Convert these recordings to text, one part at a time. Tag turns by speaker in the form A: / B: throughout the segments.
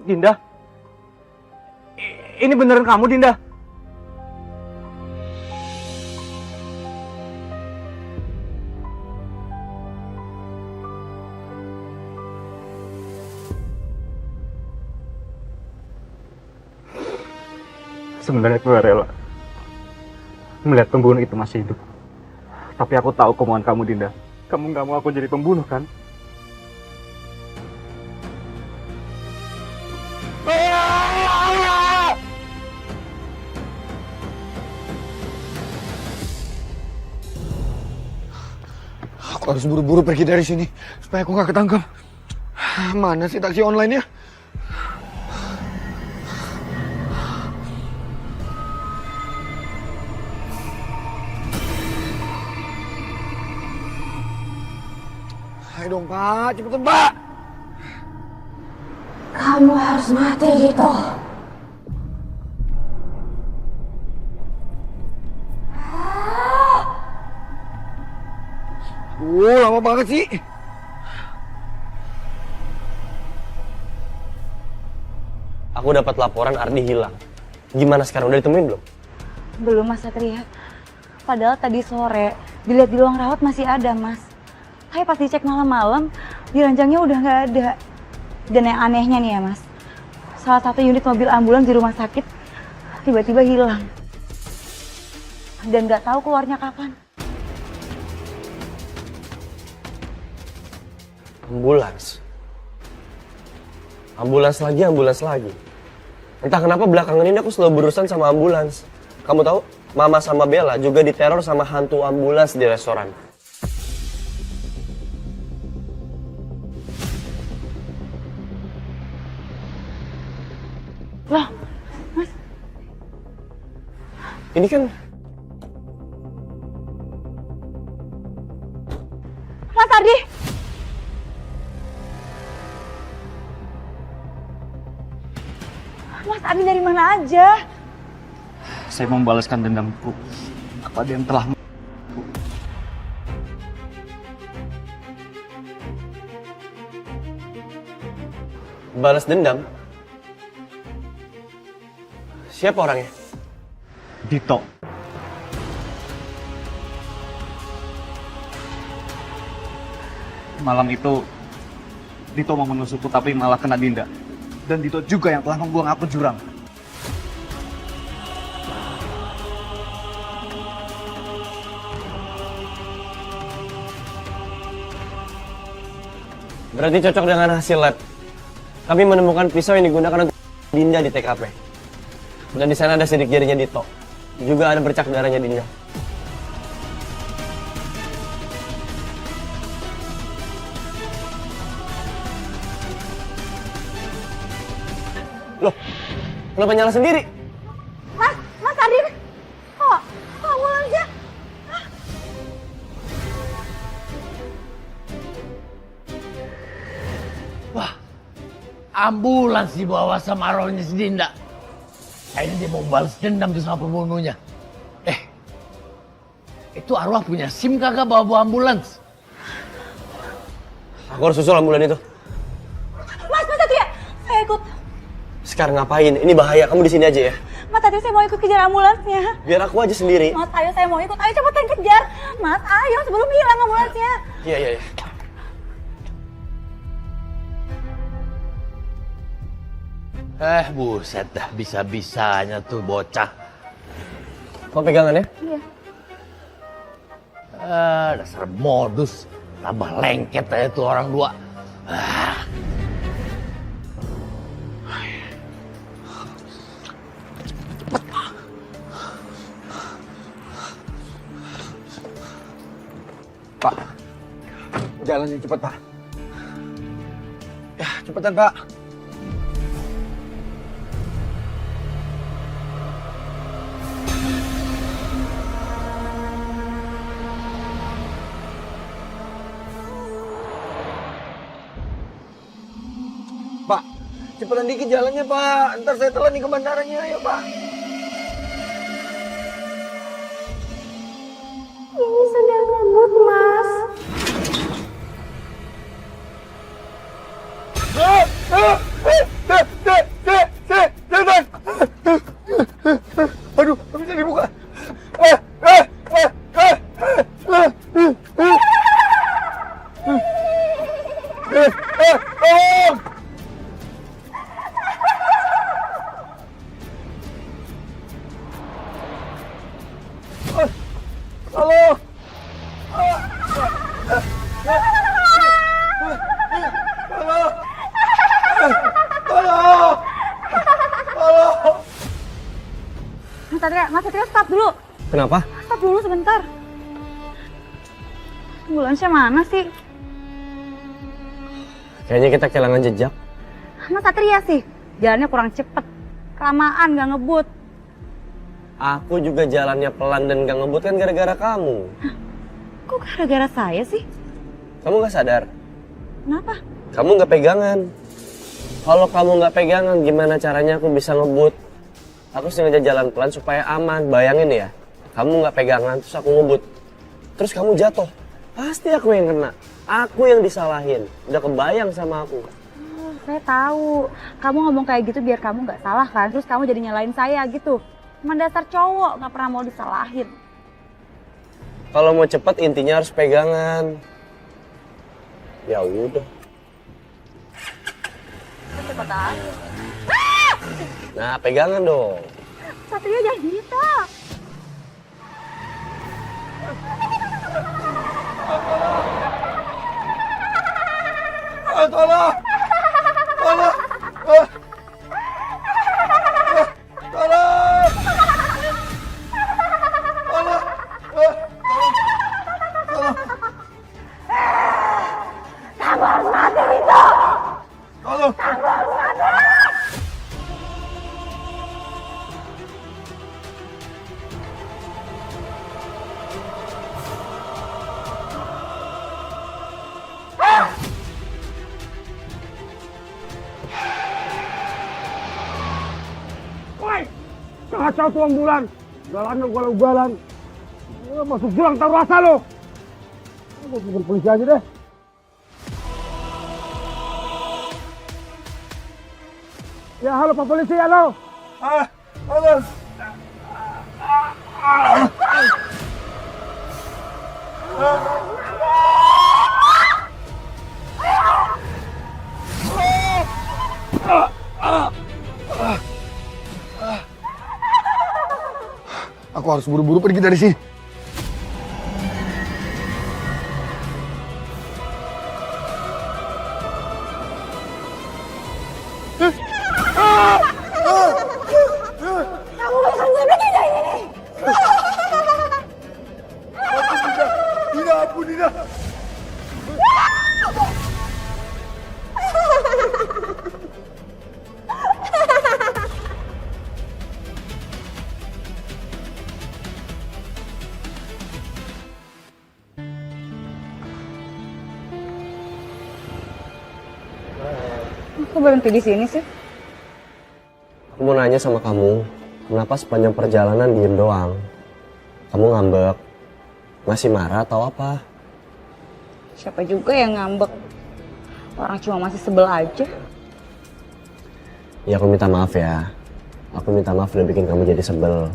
A: Dinda? Ini beneran kamu, Dinda? Sebenarnya aku gak rela melihat pembunuh itu masih hidup. Tapi aku tahu kemauan kamu, Dinda. Kamu gak mau aku jadi pembunuh, kan?
B: Aku harus buru-buru pergi dari sini supaya aku nggak ketangkap. Mana sih taksi online-nya? Ayo dong Pak, cepetan Pak.
C: Kamu harus mati gitu.
B: Lama banget sih.
D: Aku dapat laporan Ardi hilang. Gimana sekarang, udah ditemuin belum?
C: Belum Mas Satria. Padahal tadi sore dilihat di ruang rawat masih ada Mas. Tapi pas dicek malam-malam di ranjangnya udah nggak ada. Dan yang anehnya nih ya Mas, salah satu unit mobil ambulans di rumah sakit tiba-tiba hilang. Dan nggak tahu keluarnya kapan.
D: Ambulans. Ambulans lagi. Entah kenapa belakangan ini aku selalu berurusan sama ambulans. Kamu tahu, Mama sama Bella juga diteror sama hantu ambulans di restoran.
C: Loh, Mas.
D: Ini kan
C: Mas Ardi! Mas Ardi dari mana aja?
A: Saya membalaskan dendamku kepada yang telah
D: balas dendam. Siapa orangnya?
A: Dito. Malam itu Dito mau menusukku tapi malah kena Dinda. Dan Dito juga yang telah membuang aku jurang.
D: Berarti cocok dengan hasil lab. Kami menemukan pisau yang digunakan untuk Dinda di TKP. Dan di sana ada sidik jarinya Dito. Juga ada bercak darahnya Dinda. Loh, kenapa nyala sendiri?
C: Mas Ardi, kok ambulansnya?
E: Wah, ambulans dibawa sama rohnya si Dinda. Kayaknya dia mau balas dendam tuh sama pembunuhnya. Itu arwah punya SIM kagak bawa ambulans?
D: Aku harus susul ambulan itu.
C: Mas Satria, saya ikut.
D: Sekarang ngapain? Ini bahaya. Kamu di sini aja ya.
C: Mas Satria, saya mau ikut kejar ambulansnya.
D: Biar aku aja sendiri.
C: Mas, ayo saya mau ikut. Ayo cepetan kejar. Mas, ayo sebelum hilang ambulansnya.
D: Iya.
E: Buset dah, bisa-bisanya tuh bocah.
D: Kau pegangan ya?
C: Iya.
E: Dasar modus. Tambah lengket aja tuh orang dua.
B: Pak, jalannya cepat Pak. Ya, cepetan Pak. Pak, cepetan dikit jalannya Pak. Ntar saya telan nih ke bandaranya ya Pak.
C: Ini sedang ngebut, Mas.
B: Ah! Setan! Aduh, nggak bisa dibuka. Tolong! Halo!
C: Mas Satria stop dulu.
D: Kenapa?
C: Stop dulu sebentar. Ambulansnya mana sih?
D: Kayaknya kita kehilangan jejak.
C: Mas Satria sih, jalannya kurang cepet. Kelamaan gak ngebut.
D: Aku juga jalannya pelan dan gak ngebut kan gara-gara kamu.
C: Kok gara-gara saya sih?
D: Kamu gak sadar?
C: Kenapa?
D: Kamu gak pegangan. Kalau kamu gak pegangan, gimana caranya aku bisa ngebut? Aku sengaja jalan pelan supaya aman. Bayangin ya, kamu gak pegangan, terus aku ngebut. Terus kamu jatuh. Pasti aku yang kena. Aku yang disalahin. Udah kebayang sama aku.
C: Oh, saya tahu. Kamu ngomong kayak gitu biar kamu gak salah kan? Terus kamu jadi nyalain saya gitu. Emang dasar cowok, gak pernah mau disalahin.
D: Kalau mau cepet intinya harus pegangan. Ya udah.
C: Cepet aja.
D: Nah, pegangan dong.
C: Satria jangan gitu.
B: Tolong! Tolong! Tolong! Tolong!
C: Kamu harus mati, Vito!
B: Tolong!
F: Kacau tuh ambulan, jalannya ugal-ugalan. Masuk jurang tahu rasa lo. Gue bikin polisi aja deh. Ya halo Pak Polisi, halo.
B: Tolong! Aku harus buru-buru pergi dari sini.
C: Kamu gak akan sampai kita ini!
B: Tidak, ampun, tidak.
C: Kok berhenti di sini sih?
D: Aku mau nanya sama kamu, kenapa sepanjang perjalanan diem doang? Kamu ngambek? Masih marah atau apa?
C: Siapa juga yang ngambek? Orang cuma masih sebel aja.
D: Ya aku minta maaf ya. Aku minta maaf udah bikin kamu jadi sebel.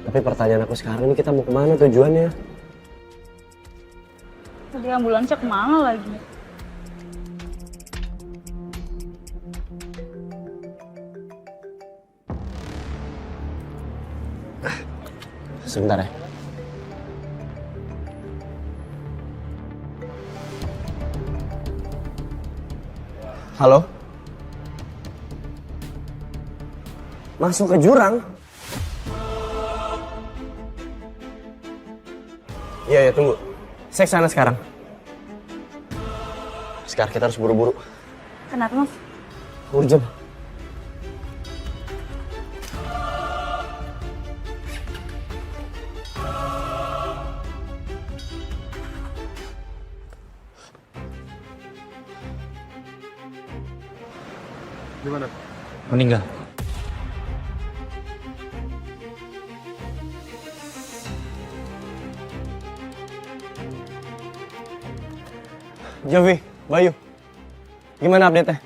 D: Tapi pertanyaan aku sekarang ini kita mau kemana tujuannya?
C: Tadi ambulansnya kemana lagi?
D: Sebentar ya. Halo? Masuk ke jurang? Iya, tunggu. Saya kesana sekarang. Sekarang kita harus buru-buru.
C: Kenapa, Mas?
D: Urgent.
B: Gimana?
A: Meninggal.
D: Jovi, Bayu, gimana update-nya?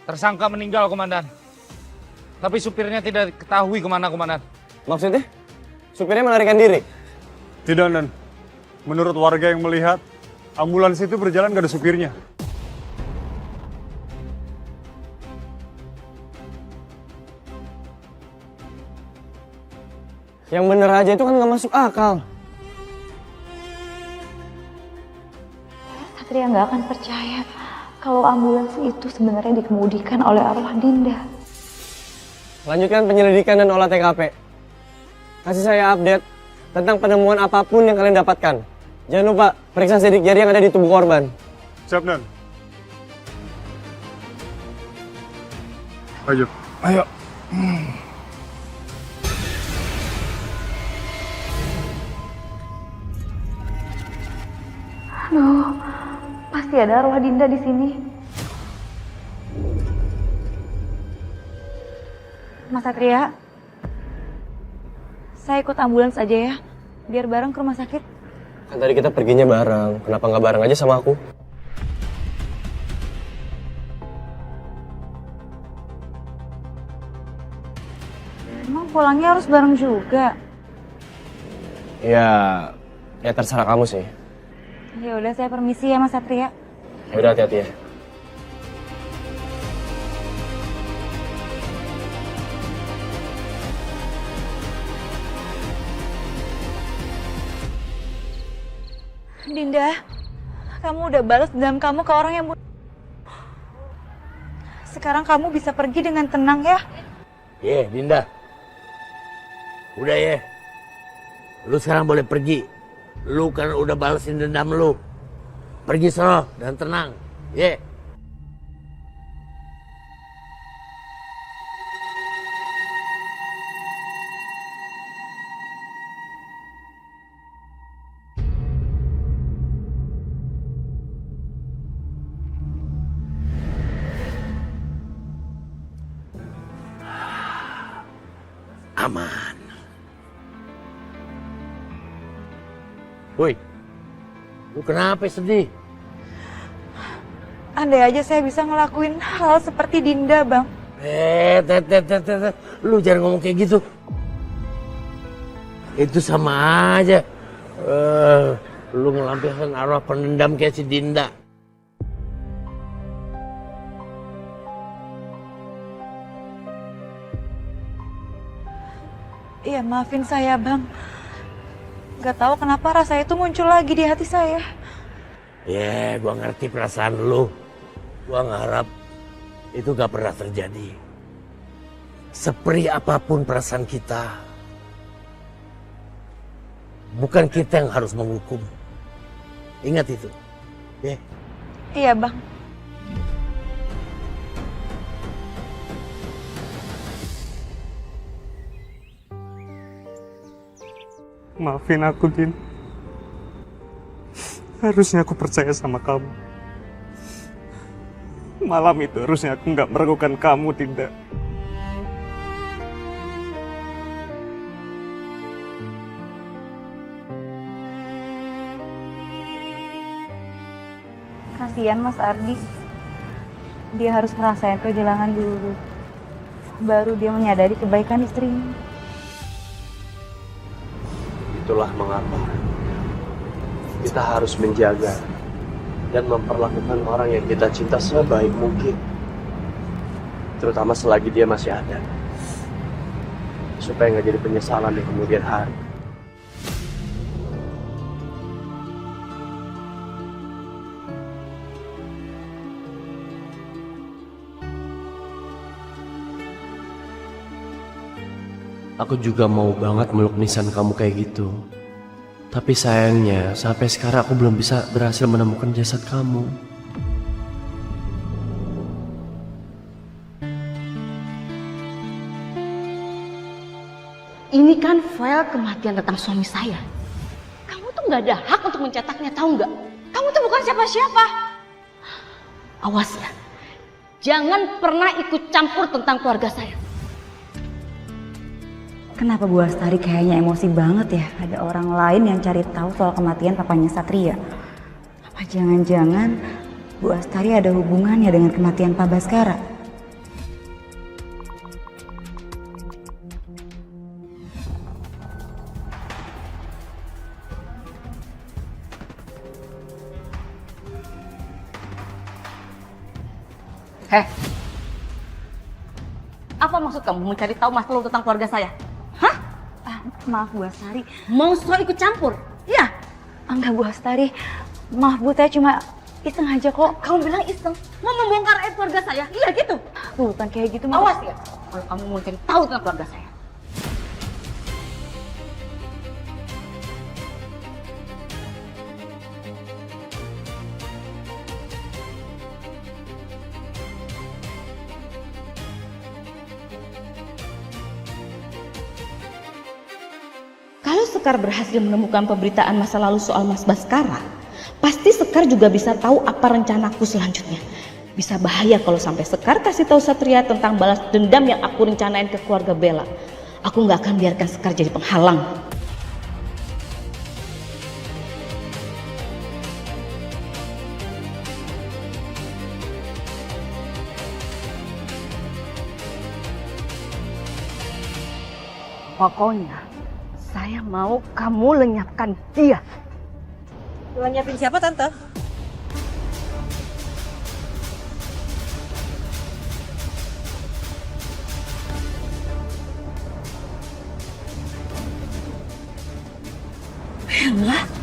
G: Tersangka meninggal, Komandan. Tapi supirnya tidak diketahui kemana, Komandan.
D: Maksudnya? Supirnya melarikan diri?
A: Tidak, Nan. Menurut warga yang melihat, ambulans itu berjalan gak ada supirnya.
D: Yang bener aja itu kan nggak masuk akal.
C: Satria nggak akan percaya kalau ambulans itu sebenarnya dikemudikan oleh arwah Dinda.
D: Lanjutkan penyelidikan dan olah TKP. Kasih saya update tentang penemuan apapun yang kalian dapatkan. Jangan lupa periksa sidik jari yang ada di tubuh korban.
A: Siap, Nan. Ayo.
F: Ayo.
C: Aduh, pasti ada arwah Dinda di sini. Mas Satria, saya ikut ambulans aja ya, biar bareng ke rumah sakit.
D: Kan tadi kita perginya bareng, kenapa nggak bareng aja sama aku?
C: Emang pulangnya harus bareng juga?
D: Ya terserah kamu sih.
C: Ya udah, saya permisi ya Mas Satria.
D: Ya udah, hati-hati ya.
C: Dinda, kamu udah balas dendam kamu ke orang yang sekarang kamu bisa pergi dengan tenang ya.
E: Dinda. Udah ya. Lu sekarang boleh pergi. Lu kan udah balesin dendam lu. Pergi sono dan tenang. Aman. Woi, lu kenapa sedih?
C: Andai aja saya bisa ngelakuin hal seperti Dinda, Bang.
E: Lu jangan ngomong kayak gitu. Itu sama aja. Lu ngelampiaskan arwah penendam kayak si Dinda.
C: Iya, maafin saya, Bang. Gak tahu kenapa rasa itu muncul lagi di hati saya.
E: Gua ngerti perasaan lu. Gua ngarap itu gak pernah terjadi. Seperti apapun perasaan kita, bukan kita yang harus menghukum. Ingat itu.
C: Iya, Bang.
A: Maafin aku, Din. Harusnya aku percaya sama kamu. Malam itu harusnya aku nggak meragukan kamu, Dinda.
C: Kasihan Mas Ardi. Dia harus merasakan kehilangan dulu. Baru dia menyadari kebaikan istrinya.
D: Itulah mengapa kita harus menjaga dan memperlakukan orang yang kita cinta sebaik mungkin, terutama selagi dia masih ada, supaya nggak jadi penyesalan di kemudian hari.
H: Aku juga mau banget meluk nisan kamu kayak gitu. Tapi sayangnya sampai sekarang aku belum bisa berhasil menemukan jasad kamu.
I: Ini kan file kematian tentang suami saya. Kamu tuh nggak ada hak untuk mencetaknya, tahu nggak? Kamu tuh bukan siapa-siapa. Awas ya, jangan pernah ikut campur tentang keluarga saya.
C: Kenapa Bu Astari kayaknya emosi banget ya? Ada orang lain yang cari tahu soal kematian papanya Satria. Apa jangan-jangan Bu Astari ada hubungannya dengan kematian Pak Baskara?
I: Heh. Apa maksud kamu mencari tahu masalah tentang keluarga saya? Hah?
C: Maaf Bu Astari.
I: Mau so ikut campur? Iya.
C: Enggak Bu Astari. Maaf Bu, saya cuma iseng aja kok.
I: Kamu bilang iseng, mau membongkar aib keluarga saya? Iya gitu.
C: Bu, bukan kayak gitu.
I: Awas ya, kalau kamu mau cari tahu tentang keluarga saya. Kalau Sekar berhasil menemukan pemberitaan masa lalu soal Mas Baskara, pasti Sekar juga bisa tahu apa rencanaku selanjutnya. Bisa bahaya kalau sampai Sekar kasih tahu Satria tentang balas dendam yang aku rencanain ke keluarga Bella. Aku nggak akan biarkan Sekar jadi penghalang. Pokoknya, saya mau kamu lenyapkan dia.
J: Lenyapin siapa, Tante?
I: Bella?